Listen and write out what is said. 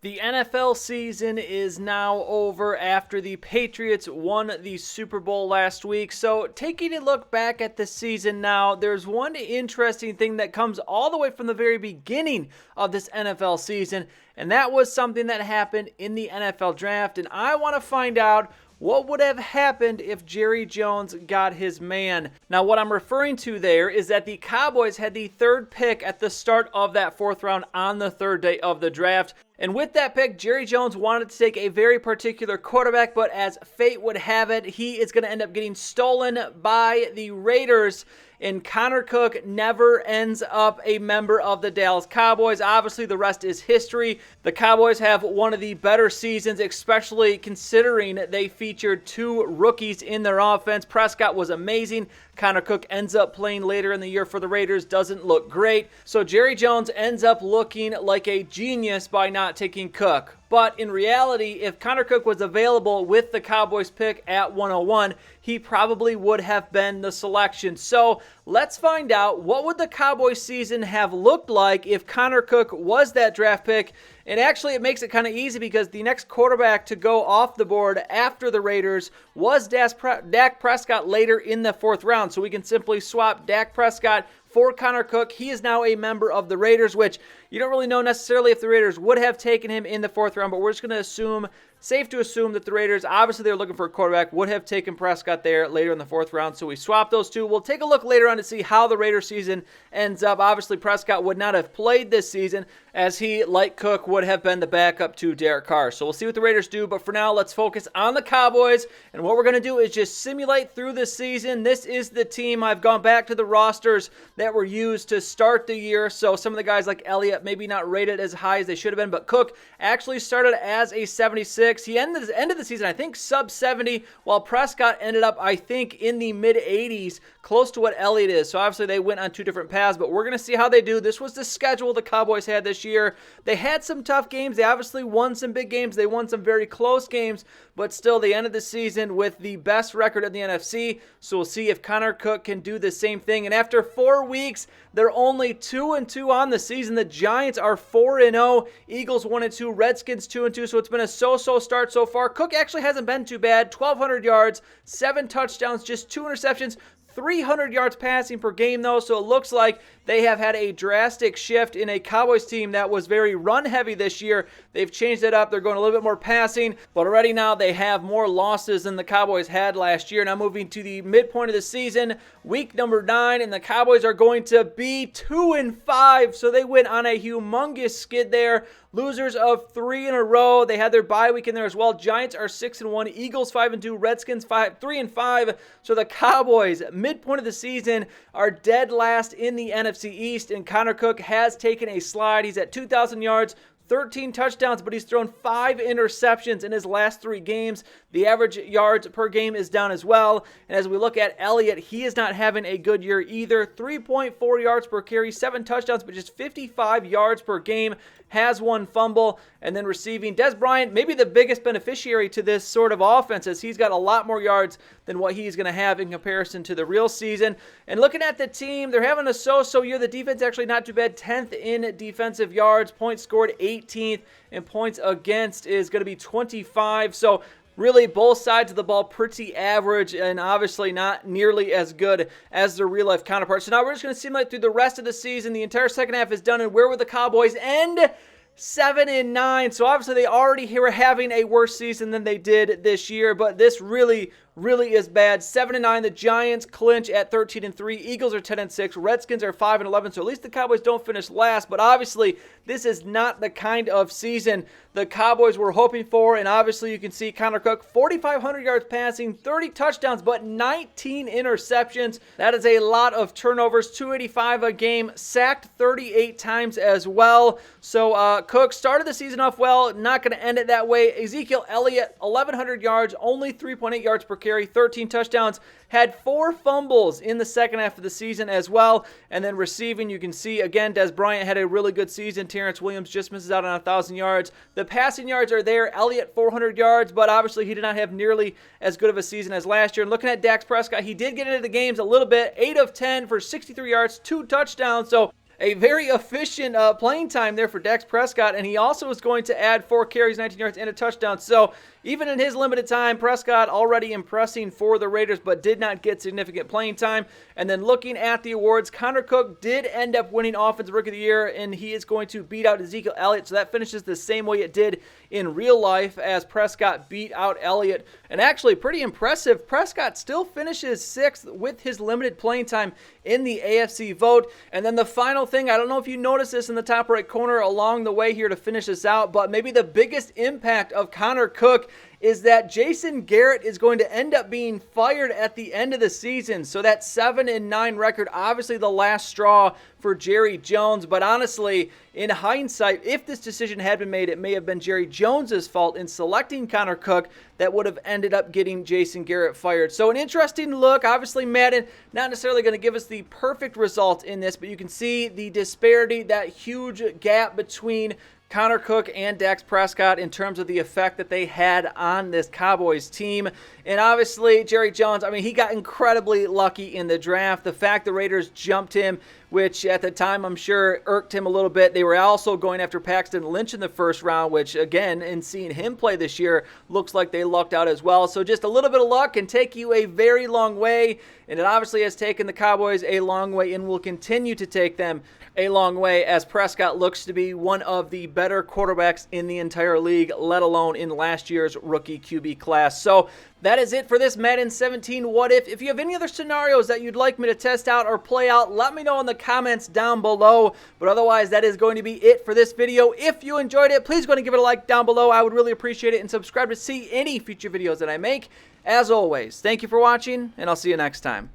The NFL season is now over after the Patriots won the Super Bowl last week. So, taking a look back at the season now, there's one interesting thing that comes all the way from the very beginning of this NFL season, and that was something that happened in the NFL draft. And I want to find out what would have happened if Jerry Jones got his man. Now, what I'm referring to there is that the Cowboys had the third pick at the start of that fourth round on the third day of the draft. And with that pick, Jerry Jones wanted to take a very particular quarterback, but as fate would have it, he is going to end up getting stolen by the Raiders. And Connor Cook never ends up a member of the Dallas Cowboys. Obviously, the rest is history. The Cowboys have one of the better seasons, especially considering they featured two rookies in their offense. Prescott was amazing. Connor Cook ends up playing later in the year for the Raiders, doesn't look great. So Jerry Jones ends up looking like a genius by not taking Cook. But in reality, if Connor Cook was available with the Cowboys pick at 101, he probably would have been the selection. So let's find out, what would the Cowboys season have looked like if Connor Cook was that draft pick. And actually, it makes it kind of easy because the next quarterback to go off the board after the Raiders was Dak Prescott later in the fourth round. So we can simply swap Dak Prescott for Connor Cook. He is now a member of the Raiders, which you don't really know necessarily if the Raiders would have taken him in the fourth round, but we're just going to assume, safe to assume that the Raiders, obviously they're looking for a quarterback, would have taken Prescott there later in the fourth round. So we swap those two. We'll take a look later on to see how the Raiders season ends up. Obviously Prescott would not have played this season, as he, like Cook, would have been the backup to Derek Carr. So we'll see what the Raiders do, but for now, let's focus on the Cowboys. And what we're going to do is just simulate through the season. This is the team. I've gone back to the rosters that were used to start the year. So some of the guys like Elliott, maybe not rated as high as they should have been, but Cook actually started as a 76. He ended the season, I think, sub 70, while Prescott ended up, I think, in the mid 80s, close to what Elliott is. So obviously they went on two different paths, but we're going to see how they do. This was the schedule the Cowboys had this year. They had some tough games. They obviously won some big games. They won some very close games, but still they ended the season with the best record in the NFC. So we'll see if Connor Cook can do the same thing. And after 4 weeks, they're only 2-2 on the season. The Giants are 4-0. Eagles 1-2. Redskins 2-2. So it's been a so-so start so far. Cook actually hasn't been too bad. 1,200 yards, 7 touchdowns, just 2 interceptions. 300 yards passing per game, though, so it looks like they have had a drastic shift in a Cowboys team that was very run-heavy this year. They've changed it up. They're going a little bit more passing, but already now they have more losses than the Cowboys had last year. Now moving to the midpoint of the season, week number 9, and the Cowboys are going to be 2-5, so they went on a humongous skid there. Losers of 3 in a row. They had their bye week in there as well. Giants are 6-1. Eagles 5-2. Redskins 3-5. So the Cowboys, midpoint of the season, are dead last in the NFC East. And Connor Cook has taken a slide. He's at 2,000 yards. 13 touchdowns, but he's thrown 5 interceptions in his last 3 games. The average yards per game is down as well. And as we look at Elliott, he is not having a good year either. 3.4 yards per carry, 7 touchdowns, but just 55 yards per game. Has 1 fumble. And then receiving, Dez Bryant, maybe the biggest beneficiary to this sort of offense, as he's got a lot more yards than what he's going to have in comparison to the real season. And looking at the team, they're having a so-so year. The defense actually not too bad. 10th in defensive yards. Points scored 18th. And points against is going to be 25. So really, both sides of the ball pretty average and obviously not nearly as good as their real-life counterparts. So now we're just going to simulate through the rest of the season. The entire second half is done, and where will the Cowboys end? 7-9. So obviously they already were having a worse season than they did this year, but this really is bad. 7-9. The Giants clinch at 13-3. Eagles are 10-6. Redskins are 5-11. So at least the Cowboys don't finish last. But obviously, this is not the kind of season the Cowboys were hoping for. And obviously, you can see Connor Cook, 4,500 yards passing, 30 touchdowns, but 19 interceptions. That is a lot of turnovers. 285 a game. Sacked 38 times as well. So Cook started the season off well. Not going to end it that way. Ezekiel Elliott, 1,100 yards, only 3.8 yards per carry, 13 touchdowns, had 4 fumbles in the second half of the season as well. And then receiving, you can see again, Dez Bryant had a really good season. Terrence Williams just misses out on 1,000 yards. The passing yards are there. Elliott 400 yards, but obviously he did not have nearly as good of a season as last year. And looking at Dak Prescott, he did get into the games a little bit. 8 of 10 for 63 yards, 2 touchdowns. So a very efficient playing time there for Dak Prescott, and he also is going to add 4 carries, 19 yards, and a touchdown. So even in his limited time, Prescott already impressing for the Raiders, but did not get significant playing time. And then looking at the awards, Connor Cook did end up winning Offensive Rookie of the Year, and he is going to beat out Ezekiel Elliott. So that finishes the same way it did in real life as Prescott beat out Elliott. And actually pretty impressive, Prescott still finishes 6th with his limited playing time in the AFC vote. And then the final thing, I don't know if you noticed this in the top right corner along the way here to finish this out, but maybe the biggest impact of Connor Cook is that Jason Garrett is going to end up being fired at the end of the season. So that 7-9 record, obviously the last straw for Jerry Jones. But honestly, in hindsight, if this decision had been made, it may have been Jerry Jones's fault in selecting Connor Cook that would have ended up getting Jason Garrett fired. So an interesting look. Obviously, Madden not necessarily going to give us the perfect result in this, but you can see the disparity, that huge gap between Connor Cook and Dak Prescott in terms of the effect that they had on this Cowboys team. And obviously, Jerry Jones, I mean, he got incredibly lucky in the draft. The fact the Raiders jumped him, which at the time I'm sure irked him a little bit. They were also going after Paxton Lynch in the first round, which again, in seeing him play this year, looks like they lucked out as well. So just a little bit of luck can take you a very long way. And it obviously has taken the Cowboys a long way and will continue to take them a long way as Prescott looks to be one of the better quarterbacks in the entire league, let alone in last year's rookie QB class. So that is it for this Madden 17 What If. If you have any other scenarios that you'd like me to test out or play out, let me know in the comments down below. But otherwise, that is going to be it for this video. If you enjoyed it, please go and give it a like down below. I would really appreciate it. And subscribe to see any future videos that I make. As always, thank you for watching, and I'll see you next time.